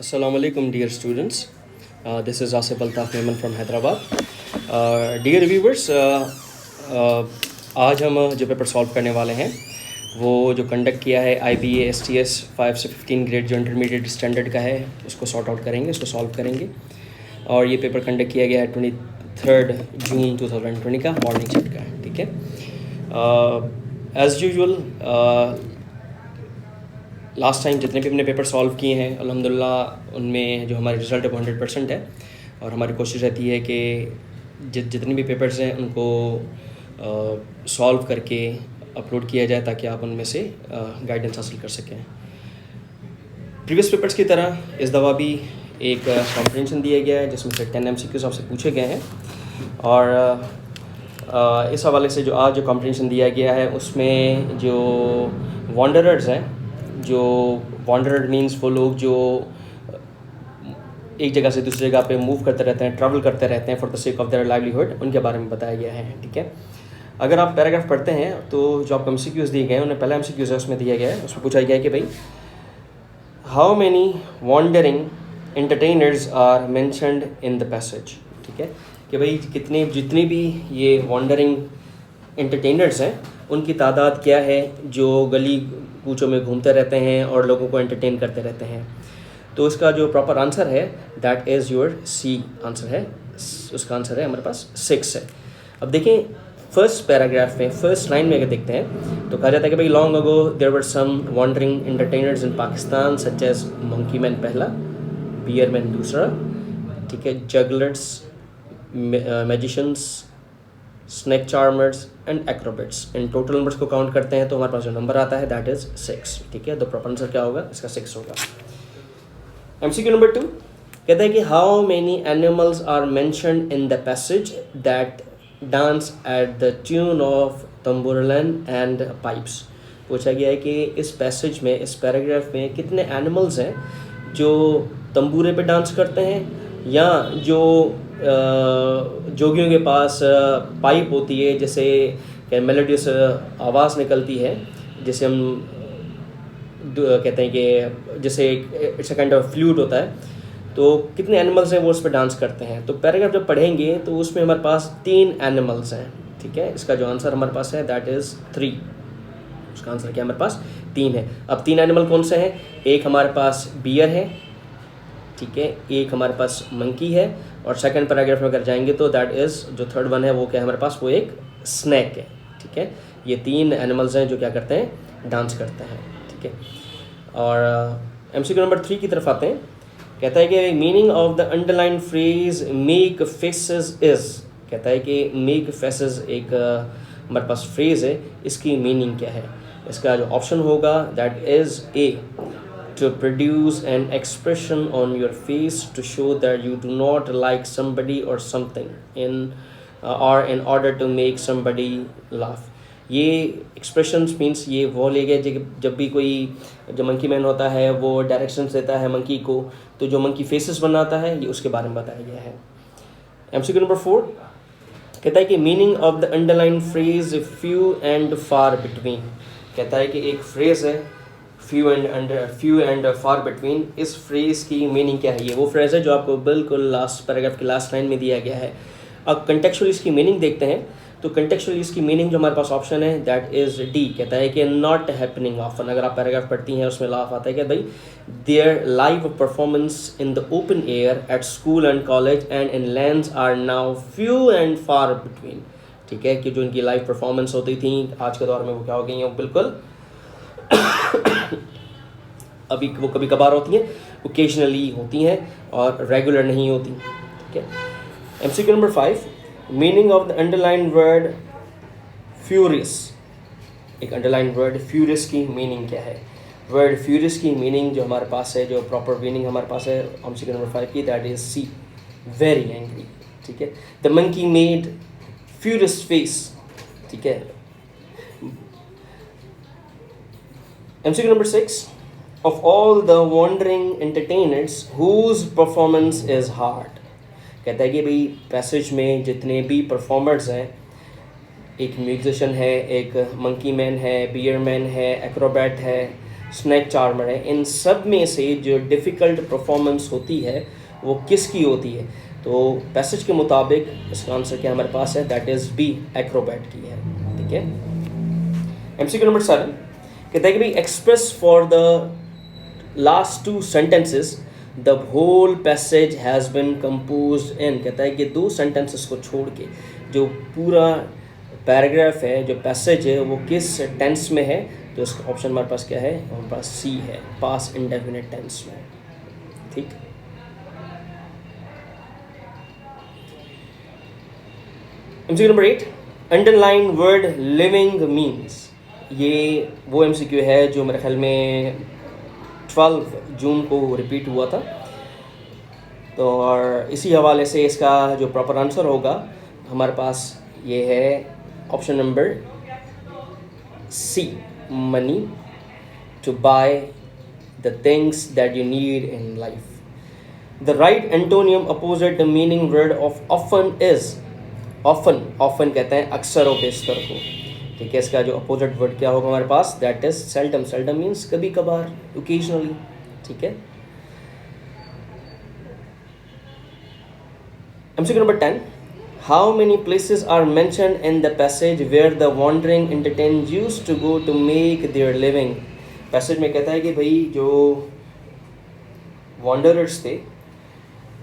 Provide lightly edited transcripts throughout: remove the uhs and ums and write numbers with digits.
Assalamu alaikum, dear students. This is Asif Altaf Memon from Hyderabad. Dear viewers, आज हम जो paper solve करने वाले हैं वो जो कंडक्ट किया है IBA STS 5 से 15 ग्रेड जो इंटरमीडिएट स्टैंडर्ड का है उसको सॉर्ट आउट करेंगे, उसको सॉल्व करेंगे। और ये पेपर कंडक्ट किया गया है 23 जून 2020 का मॉर्निंग शिफ्ट का, ठीक है। एज़ यूजुअल लास्ट टाइम जितने भी हमने पेपर सॉल्व किए हैं अल्हम्दुलिल्लाह उनमें जो हमारे रिज़ल्ट है वो 100% है। और हमारी कोशिश रहती है कि जितने भी पेपर्स हैं उनको सॉल्व करके अपलोड किया जाए ताकि आप उनमें से गाइडेंस हासिल कर सकें। प्रीवियस पेपर्स की तरह इस दफ़ा भी एक कॉम्प्रिहेंशन दिया गया है जिसमें से 10 MCQs आपसे पूछे गए हैं। और इस हवाले से जो आज जो कॉम्प्रिहेंशन दिया गया है उसमें जो वॉन्डरर्स हैं, जो वॉन्डरर मीन्स वो लोग जो एक जगह से दूसरी जगह पे मूव करते रहते हैं, ट्रैवल करते रहते हैं for the sake of their livelihood, उनके बारे में बताया गया है, ठीक है। अगर आप पैराग्राफ पढ़ते हैं तो जो आपको MCQs दिए गए हैं उन्हें पहला MCQs है उसमें दिया गया है, उसमें पूछा गया है कि भाई how many wandering entertainers are mentioned in the passage, ठीक है, कि भाई जितने भी ये वॉन्डरिंग एंटरटेनर्स हैं उनकी तादाद क्या है जो गली कूचों में घूमते रहते हैं और लोगों को एंटरटेन करते रहते हैं। तो इसका जो प्रॉपर आंसर है that is your C answer है, उसका आंसर है हमारे पास 6 है। अब देखें फर्स्ट पैराग्राफ में फर्स्ट लाइन में अगर देखते हैं तो कहा जाता है कि भाई long ago there were some wandering entertainers in Pakistan such as monkey man पहला, बियर मैन दूसरा, ठीक है, jugglers, magicians, snake charmers and acrobats. इन टोटल नंबर्स को काउंट करते हैं तो हमारे पास जो नंबर आता है दैट इज़ 6, ठीक है। तो प्रॉपर आंसर क्या होगा, इसका 6 होगा। MCQ नंबर 2 कहता है कि how many animals are mentioned in the passage that dance at the tune of tambourine and pipes. पूछा गया है कि इस पैसेज में, इस पैराग्राफ में कितने एनिमल्स हैं जो तंबूरे पे डांस करते हैं या जो जोगियों के पास पाइप होती है जैसे मेलोडियस आवाज़ निकलती है जिसे हम कहते हैं कि जैसे it's a kind of flute होता है, तो कितने एनिमल्स हैं वो उस पर डांस करते हैं। तो पैराग्राफ जब पढ़ेंगे तो उसमें हमारे पास 3 एनिमल्स हैं, ठीक है। इसका जो आंसर हमारे पास है दैट इज़ 3, उसका आंसर क्या हमारे पास 3 है। अब 3 एनिमल कौन से हैं, एक हमारे पास बियर है, ठीक है, एक हमारे पास मंकी है और सेकंड पैराग्राफ में अगर जाएंगे तो दैट इज़ जो थर्ड वन है वो क्या है हमारे पास, वो एक स्नैक है, ठीक है। ये 3 एनिमल्स हैं जो क्या करते हैं, डांस करते हैं, ठीक है। और MCQ नंबर 3 की तरफ आते हैं। कहता है कि meaning of the underline phrase make faces is, कहता है कि मेक फेसेस एक हमारे पास फ्रेज है, इसकी मीनिंग क्या है। इसका जो ऑप्शन होगा that is A, to produce an expression on your face to show that you do not like somebody or something or in order to make somebody laugh। ये expressions means ये वो ले गए जब भी कोई जो मंकी मैन होता है वो डायरेक्शंस देता है मंकी को, तो जो मंकी फेसेस बनाता है ये उसके बारे में बताया गया है। MCQ नंबर 4 कहता है कि meaning of the underline phrase few and far between. कहता है कि एक फ्रेज है फ्यू एंड फार बिटवीन, इस फ्रेज़ की मीनिंग क्या है। ये वो फ्रेज़ है जो आपको बिल्कुल लास्ट पैराग्राफ की लास्ट लाइन में दिया गया है। अब कंटेक्चुअली इसकी मीनिंग देखते हैं तो कंटेक्चुअली इसकी मीनिंग जो हमारे पास ऑप्शन है दैट इज़ D, कहता है कि नॉट हैपनिंग ऑफन। अगर आप पैराग्राफ पढ़ती हैं उसमें लाफ आता है कि भाई their live performance in the open air at school and college and in lands are now few and far between, ठीक है, कि जो इनकी लाइव परफॉर्मेंस होती थी आज के दौर में वो क्या हो गई हैं, बिल्कुल अभी वो कभी कभार होती हैं, ओकेजनली होती हैं और रेगुलर नहीं होती, ठीक है। MCQ number 5 meaning of the underline word furious. एक अंडरलाइन वर्ड फ्यूरियस की मीनिंग क्या है। वर्ड फ्यूरियस की मीनिंग जो हमारे पास है, जो प्रॉपर मीनिंग हमारे पास है MCQ नंबर 5 की that is C, very angry, ठीक है। The monkey made furious face, ठीक है। MCQ number 6 of all the wandering entertainers whose performance is hard। कहता है कि भाई पैसेज में जितने भी परफॉर्मर्स हैं, एक म्यूजिशियन है, एक मंकी मैन है, बियर मैन है, एक्रोबैट है, स्नैक चार्मर है, इन सब में से जो डिफ़िकल्ट परफॉर्मेंस होती है वो किसकी होती है? तो पैसेज के मुताबिक इसका आंसर क्या हमारे पास है? दैट इज़ बी, एक्रोबैट की है। ठीक है। MCQ नंबर 7 कहता है कि भाई except for the last 2 sentences the whole passage has been composed in. कहता है कि 2 सेंटेंसेस को छोड़ के जो पूरा पैराग्राफ है, जो पैसेज है, वो किस टेंस में है? तो इसका ऑप्शन हमारे पास क्या है? हमारे पास सी है, पास इंडेफिनिट टेंस में। ठीक। MCQ number 8 underline word living means. ये वो MCQ है जो मेरे ख्याल में 12 जून को रिपीट हुआ था। तो और इसी हवाले से इसका जो प्रॉपर आंसर होगा हमारे पास ये है option number C, money, to buy the things that you need in life. The right antonym opposite the meaning word of often is. Often कहते हैं अक्सर और बेशतर को। ठीक है। इसका जो अपोजिट वर्ड क्या होगा हमारे पास? That is seldom. Seldom means कभी कभार, ओकेजनली। ठीक है। MCQ number 10 how many places are mentioned in the passage where the wandering entertain used to go to make their living. Passage में कहता है कि भाई जो वॉन्डरर्स थे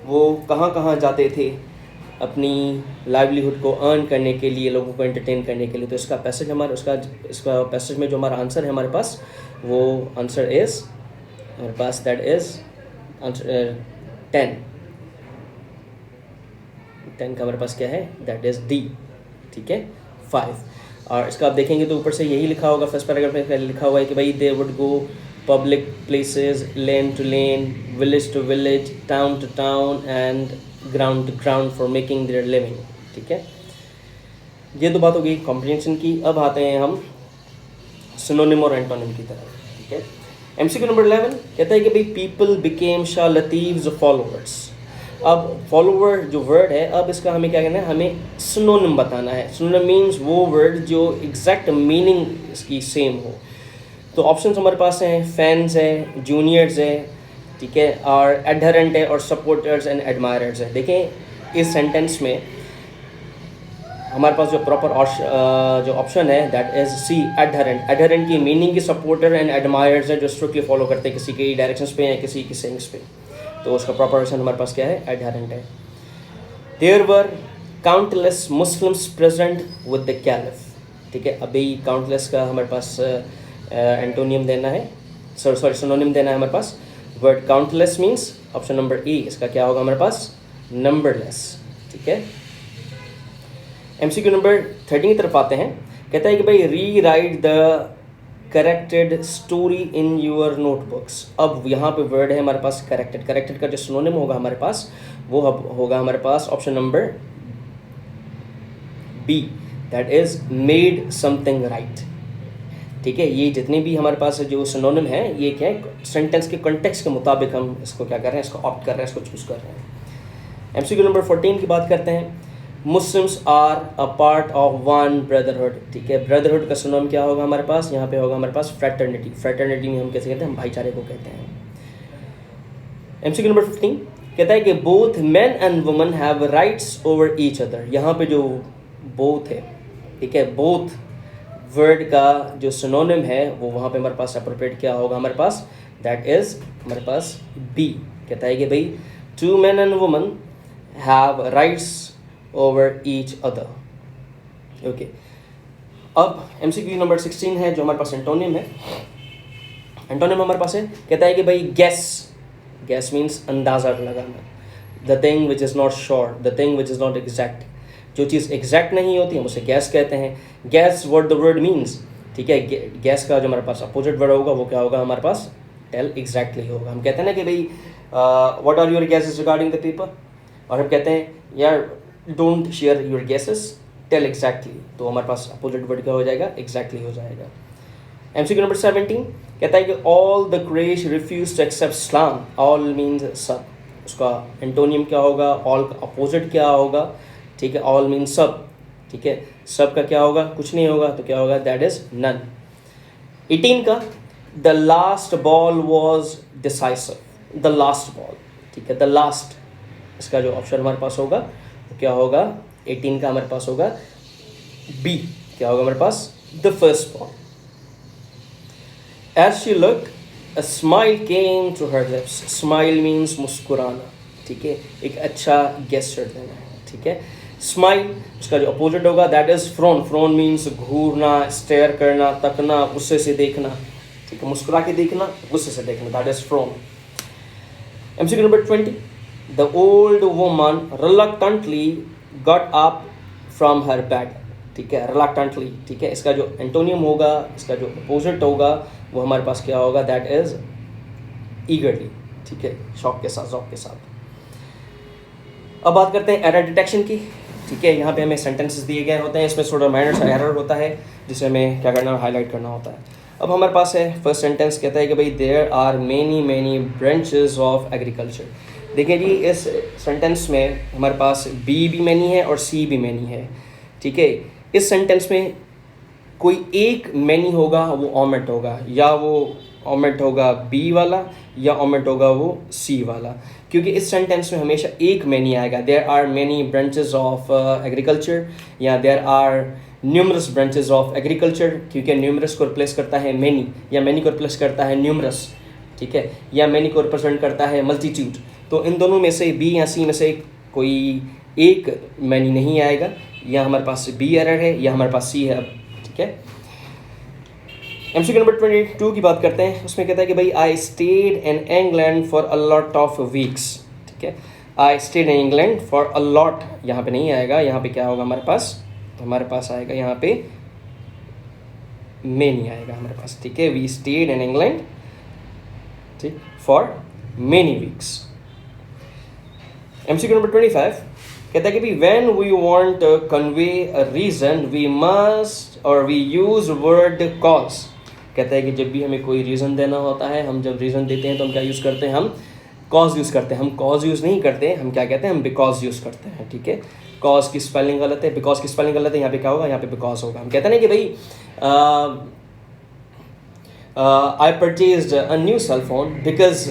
वो कहाँ कहाँ जाते थे अपनी लाइवलीहुड को अर्न करने के लिए, लोगों को एंटरटेन करने के लिए। तो इसका पैसेज इसका पैसेज में जो हमारा आंसर है हमारे पास, वो आंसर इज हमारे पास दैट इज आंसर 10 का हमारे पास क्या है? That is D. ठीक है। 5 और इसका आप देखेंगे तो ऊपर से यही लिखा होगा, फर्स्ट पैराग्राफ में लिखा हुआ है कि भाई they would go public places, lane to lane, village to village, town to town and ground to ground for making their living. ठीक है। ये तो बात हो गई कॉम्प्रिहेंशन की। अब आते हैं हम सिनोनिम और एंटोनिम की तरफ। ठीक है। MCQ नंबर 11 कहता है कि भाई पीपल बिकेम शाह लतीफ़्स फॉलोअर्स। अब फॉलोवर जो वर्ड है, अब इसका हमें क्या करना है? हमें सिनोनिम बताना है। सिनोनिम मीन्स वो वर्ड जो एग्जैक्ट मीनिंग इसकी सेम हो। तो ऑप्शंस हमारे पास हैं, फैंस है, जूनियर्स है, ठीक है, और एडहरेंट है, और सपोर्टर्स एंड एडमायरर्स है। देखें इस सेंटेंस में हमारे पास जो प्रॉपर जो ऑप्शन है दैट इज सी, एडहरेंट। एडहरेंट की मीनिंग की सपोर्टर एंड एडमायर्स है, जो स्ट्रिक्टली फॉलो करते हैं किसी की डायरेक्शंस पे या किसी की सेइंग्स पे। तो उसका प्रॉपर ऑप्शन हमारे पास क्या है? एडहरेंट है। There were countless Muslims present with the caliph. ठीक है। अभी काउंटलेस का हमारे पास एंटोनियम देना है, सॉरी सिनोनिम देना है हमारे पास। Word countless means option number E, इसका क्या होगा हमारे पास? नंबरलेस। ठीक है। MCQ नंबर 13 की तरफ आते हैं। कहता है कि भाई rewrite the corrected story in your notebooks. अब यहाँ पे वर्ड है हमारे पास करेक्टेड। करेक्टेड का जो सिनोनिम होगा हमारे पास वो होगा हमारे पास option number B, that is made something right. ठीक है। ये जितने भी हमारे पास जो सिनोनिम है ये क्या है? सेंटेंस के कॉन्टेक्स्ट के मुताबिक हम इसको क्या कर रहे हैं? इसको ऑप्ट कर रहे हैं, इसको चूज कर रहे हैं। MCQ नंबर 14 की बात करते हैं। Muslims are a part of one brotherhood. ठीक है। ब्रदरहुड का सिनोनिम क्या होगा हमारे पास? यहाँ पे होगा हमारे पास फ्रेटर्निटी। फ्रेटर्निटी में हम कैसे कहते हैं? हम भाईचारे को कहते हैं। MCQ नंबर 15 कहता है कि both man and woman have rights over each other. यहाँ पे जो बोथ है, ठीक है, बोथ वर्ड का जो सिनोनिम है वो वहाँ पे हमारे पास अप्रोप्रिएट क्या होगा हमारे पास? दैट इज हमारे पास बी। कहता है कि भाई two man and woman have rights over each other. Okay. अब MCQ नंबर 16 है जो हमारे पास एंटोनिम है। एंटोनिम हमारे पास है, कहता है कि भाई गैस। गैस मीन्स अंदाज़ा लगाना। The thing which is not sure, the thing which is not exact. जो चीज़ एग्जैक्ट नहीं होती हम उसे गैस कहते हैं। Gas what the word means. ठीक है। गैस का जो हमारे पास अपोजिट वर्ड होगा वो क्या होगा हमारे पास? टेल एग्जैक्टली होगा। हम कहते हैं ना कि भाई what are your guesses regarding the paper, और हम कहते हैं यार don't share your guesses, tell exactly. तो हमारे पास अपोजिट वर्ड क्या हो जाएगा? एग्जैक्टली हो जाएगा। MCQ नंबर 17 कहता है कि all the Quraysh refuse to accept Islam. All means सब। उसका एंटोनियम क्या होगा? ऑल का अपोजिट क्या होगा? ठीक है। ऑल मीन्स सब। ठीक है। सब का क्या होगा? कुछ नहीं होगा, तो क्या होगा? That is none. 18 का the last ball was decisive, the last ball, ठीक है, द लास्ट, इसका जो ऑप्शन हमारे पास होगा वो क्या होगा, 18 का हमारे पास होगा बी, क्या होगा हमारे पास, the first ball. As she looked a smile came to her lips, smile means मुस्कुराना, ठीक है, एक अच्छा गेस्चर देना है, ठीक है। स्माइल, उसका जो अपोजिट होगा that is frown, frown means घूरना, स्टेयर करना, तकना, गुस्से से देखना, ठीक है, मुस्कुरा के देखना, गुस्से से देखना, that is prone. MCQ number 20, the old woman reluctantly got up from her bed, ठीक है, रिलक्टेंटली, ठीक है, इसका जो एंटोनियम होगा, इसका जो अपोजिट होगा वो हमारे पास क्या होगा, दैट इज ईगरली, ठीक है, शौक के साथ, शौक के साथ। अब बात करते हैं एरर डिटेक्शन की, ठीक है, यहाँ पे हमें सेंटेंसेस दिए गए होते हैं, इसमें थोड़ा माइनर सा एरर होता है जिसे हमें क्या करना है, हाईलाइट करना होता है। अब हमारे पास है फर्स्ट सेंटेंस, कहता है कि भाई there are many branches of agriculture. देखिए जी, इस सेंटेंस में हमारे पास बी भी मैनी है और सी भी मैनी है, ठीक है। इस सेंटेंस में कोई एक मैनी होगा वो ऑमेट होगा, या वो ऑमेट होगा बी वाला या ऑमेट होगा वो सी वाला, क्योंकि इस सेंटेंस में हमेशा एक मैनी आएगा। There are many branches of agriculture, या there are numerous branches of agriculture, क्योंकि न्यूमरस को रिप्लेस करता है मैनी, या मैनी को रिप्लेस करता है न्यूमरस, ठीक है, या मैनी को रिप्रेजेंट करता है मल्टीट्यूड। तो इन दोनों में से बी या सी में से कोई एक मैनी नहीं आएगा, या हमारे पास बी एरर है या हमारे पास सी है, ठीक है। MCQ नंबर 22 की बात करते हैं, उसमें कहता है कि भाई I stayed in England for a lot of weeks, ठीक है, I stayed in England for a lot, यहाँ पे नहीं आएगा, यहाँ पे क्या होगा हमारे पास आएगा यहाँ पे मेनी आएगा हमारे पास, ठीक है, वी स्टेड इन इंग्लैंड, ठीक, for many weeks. MCQ number 25 कहता है कि भाई when we want to convey a reason we must और वी यूज वर्ड कॉज। कहता है कि जब भी हमें कोई रीज़न देना होता है, हम जब रीज़न देते हैं तो हम क्या यूज़ करते हैं, हम कॉज यूज़ करते हैं। हम कॉज यूज़ नहीं करते, हम क्या कहते हैं, हम बिकॉज यूज़ करते हैं, ठीक है। कॉज की स्पेलिंग गलत है, बिकॉज की स्पेलिंग गलत है, यहाँ पे क्या होगा, यहाँ पे बिकॉज होगा। हम कहते हैं ना कि भाई I purchased a new cell phone because,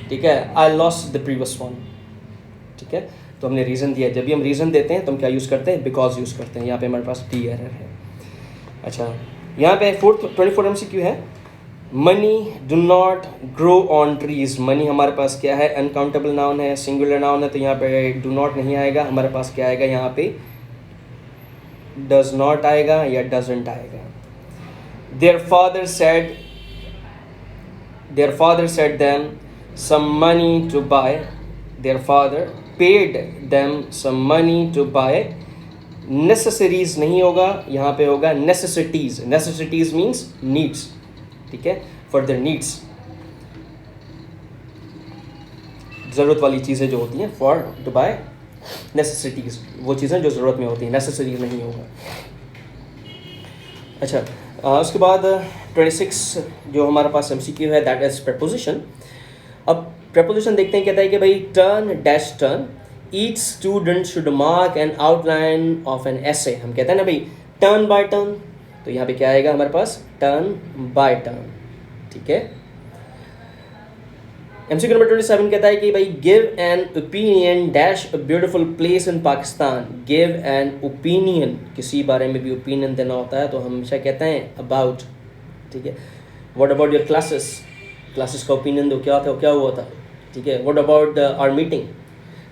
ठीक है, I lost the previous one, ठीक है। तो हमने रीज़न दिया, जब भी हम रीज़न देते हैं तो हम क्या यूज़ करते हैं, बिकॉज यूज़ करते हैं। यहाँ पे हमारे पास डी एरर है। अच्छा, यहाँ पे 24 MCQ है, money do not grow on trees. Money हमारे पास क्या है, अनकाउंटेबल नाउन है, सिंगुलर नाउन है, तो यहाँ पे डू नॉट नहीं आएगा, हमारे पास क्या आएगा, यहाँ पे डज नॉट आएगा या डजंट आएगा। Their father said them some money to buy, their father paid them some money to buy. Necessaries नहीं होगा, यहाँ पे होगा नेसेसिटीज। नेसेसिटीज मीन्स नीड्स, ठीक है, फॉर देयर नीड्स, ज़रूरत वाली चीज़ें जो होती हैं, फॉर टू बाय नेसेसिटीज, वो चीज़ें जो ज़रूरत में होती हैं, नेसेसरीज नहीं होगा। अच्छा, उसके बाद 26 जो हमारे पास MCQ है दैट इज प्रपोजिशन। अब प्रपोजिशन देखते हैं, कहता है कि भाई turn dash turn, each student should mark an outline of an essay. हम कहते हैं ना भाई टर्न बाय टर्न, तो यहाँ पे क्या आएगा हमारे पास, टर्न बाय टर्न, ठीक है। MCQ नंबर 27 कहता है कि भाई give an opinion dash a beautiful place in Pakistan. Give an opinion, किसी बारे में भी ओपिनियन देना होता है तो हम हमेशा कहते हैं अबाउट, ठीक है। What about your classes, classes का ओपिनियन दो, क्या था, क्या हुआ था, ठीक है। व्हाट अबाउट आवर मीटिंग,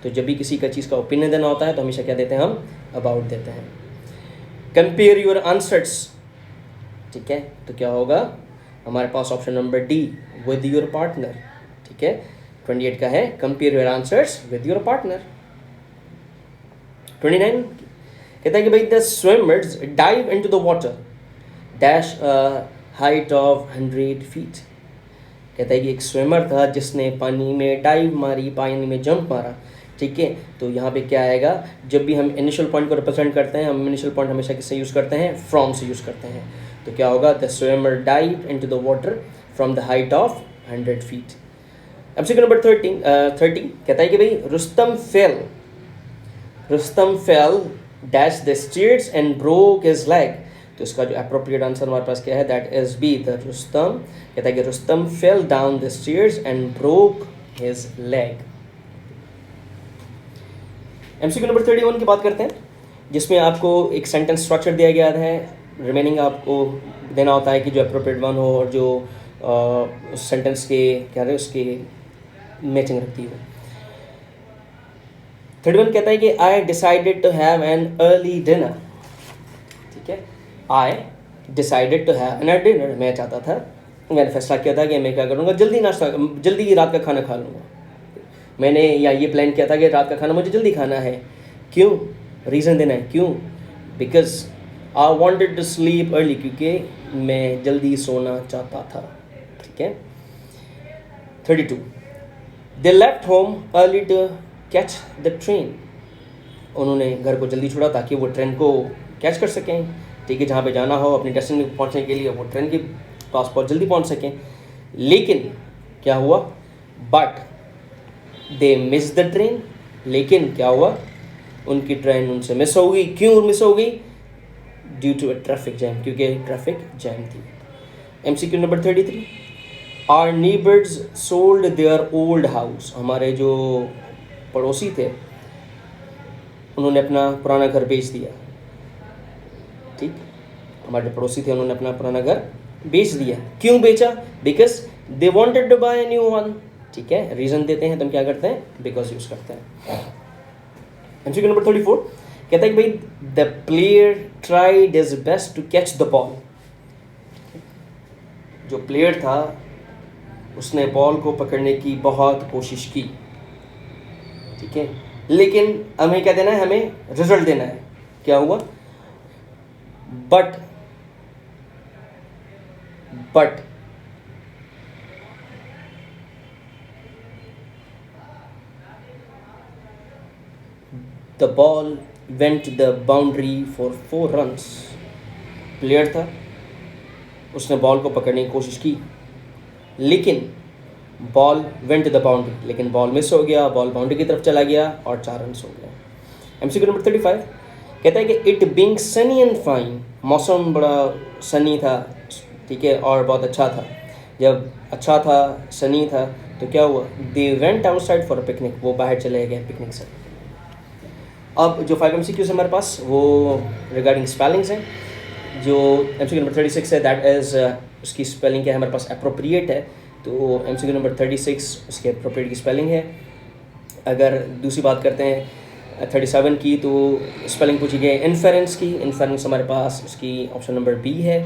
तो जब भी किसी का चीज़ का ओपिनियन देना होता है तो हमेशा क्या देते हैं, हम अबाउट देते हैं। कंपेयर योर आंसर्स, ठीक है, तो क्या होगा हमारे पास option number D, with your partner, ठीक है। 28 का है compare your answers with your partner. 29 कहता है कि भाई the swimmers dive into the water dash height of 100 feet. कहता है कि एक स्विमर था जिसने पानी में डाइव मारी, पानी में जंप मारा, ठीक है। तो यहाँ पे क्या आएगा, जब भी हम इनिशियल पॉइंट को रिप्रेजेंट करते हैं, हम इनिशियल पॉइंट हमेशा किससे यूज़ करते हैं, फ्रॉम से यूज़ करते हैं। तो क्या होगा, the swimmer dive into the water from the height of 100 feet. MCQ number 30 कहता है कि भाई Rustam fell dash the stairs and broke his leg. तो इसका जो अप्रोप्रिएट आंसर हमारे पास क्या है, that is B, the Rustam. कहता है कि Rustam fell down the stairs and broke his leg. MCQ number 31 की बात करते हैं, जिसमें आपको एक सेंटेंस स्ट्रक्चर दिया गया है, रिमेनिंग आपको देना होता है कि जो अप्रोप्रिएट वन हो और जो उस सेंटेंस के क्या है उसके मैचिंग रखती हो। 31 कहता है कि I decided to have an early dinner. ठीक है, I decided to have an early dinner, मैं चाहता था, मैंने फैसला किया था कि मैं क्या करूँगा, जल्दी नाश्ता, जल्दी रात का खाना खा लूँगा। मैंने या ये प्लान किया था कि रात का खाना मुझे जल्दी खाना है। क्यों, रीज़न देना है क्यों, because I wanted to sleep early, क्योंकि मैं जल्दी सोना चाहता था। ठीक है। 32 they left home early to catch the train. उन्होंने घर को जल्दी छोड़ा ताकि वो ट्रेन को कैच कर सकें। ठीक है, जहाँ पे जाना हो अपनी डेस्टिनेशन पहुँचने के लिए वो ट्रेन के पास बहुत जल्दी पहुँच सकें। लेकिन क्या हुआ, but they miss the train, लेकिन क्या हुआ, उनकी ट्रेन उनसे मिस हो गई। क्यों मिस हो गई, due to a traffic jam, क्योंकि ट्रैफिक जैम थी। MCQ number 33 our neighbours sold their old house. हमारे जो पड़ोसी थे उन्होंने अपना पुराना घर बेच दिया। ठीक, हमारे जो पड़ोसी थे उन्होंने अपना पुराना घर बेच दिया। क्यों बेचा, because they wanted to buy a new one. ठीक है, रीज़न देते हैं तो हम क्या करते हैं, बिकॉज यूज़ करते हैं। एमसीक्यू नंबर 34 कहता है कि भाई the player tried his best to catch the ball. जो प्लेयर था उसने बॉल को पकड़ने की बहुत कोशिश की। ठीक है, लेकिन हमें क्या देना है, हमें रिजल्ट देना है। क्या हुआ, but the ball went the boundary for 4 runs. Player था, उसने बॉल को पकड़ने की कोशिश की, लेकिन बॉल वेंट द बाउंड्री, लेकिन बॉल मिस हो गया, बॉल बाउंड्री की तरफ चला गया और 4 रन्स हो गया। एमसीक्यू नंबर 35 कहता है कि it being Sunny and fine, मौसम बड़ा सनी था। ठीक है, और बहुत अच्छा था। जब अच्छा था, सनी था, तो क्या हुआ, they went outside for a picnic, वो बाहर चले गए पिकनिक से। अब जो 5 MCQs हमारे पास वो रिगार्डिंग स्पेलिंग्स हैं। जो एमसीक्यू नंबर 36 है, दैट इज़ उसकी स्पेलिंग क्या है हमारे पास, अप्रोप्रिएट है। तो एमसीक्यू नंबर 36 उसके अप्रोप्रिएट की स्पेलिंग है। अगर दूसरी बात करते हैं 37 की, तो स्पेलिंग पूछी गई इन्फेरेंस की। इन्फेरेंस हमारे पास उसकी ऑप्शन नंबर बी है।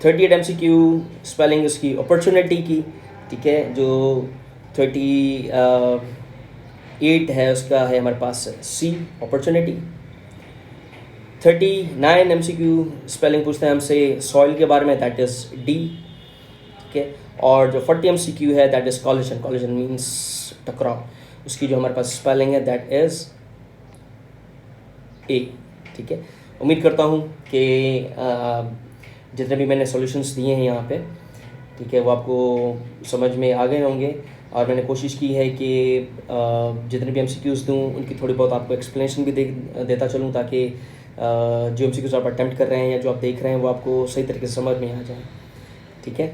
38 MCQ स्पेलिंग उसकी अपॉर्चुनिटी की। ठीक है, जो 38 है उसका है हमारे पास सी, अपॉर्चुनिटी। 39 MCQ स्पेलिंग पूछते हैं हमसे सॉइल के बारे में, दैट इज़ डी। ठीक है, और जो 40 MCQ है that is collision. Collision means टकराव, उसकी जो हमारे पास स्पेलिंग है दैट इज़ ए। ठीक है, उम्मीद करता हूँ कि जितने भी मैंने सॉल्यूशंस दिए हैं यहाँ पे, ठीक है, वो आपको समझ में आ गए होंगे। और मैंने कोशिश की है कि जितने भी MCQs दूँ उनकी थोड़ी बहुत आपको एक्सप्लेनेशन भी देता चलूँ, ताकि जो MCQs आप अटैम्प्ट कर रहे हैं या जो आप देख रहे हैं वो आपको सही तरीके से समझ में आ जाए। ठीक है,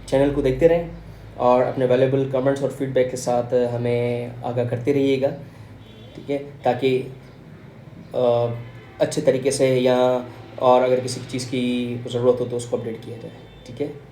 चैनल को देखते रहें और अपने वैल्यूएबल कमेंट्स और फीडबैक के साथ हमें आगाह करते रहिएगा। ठीक है, ताकि अच्छे तरीके से या और अगर किसी चीज़ की ज़रूरत हो तो उसको अपडेट किया जाए। ठीक है।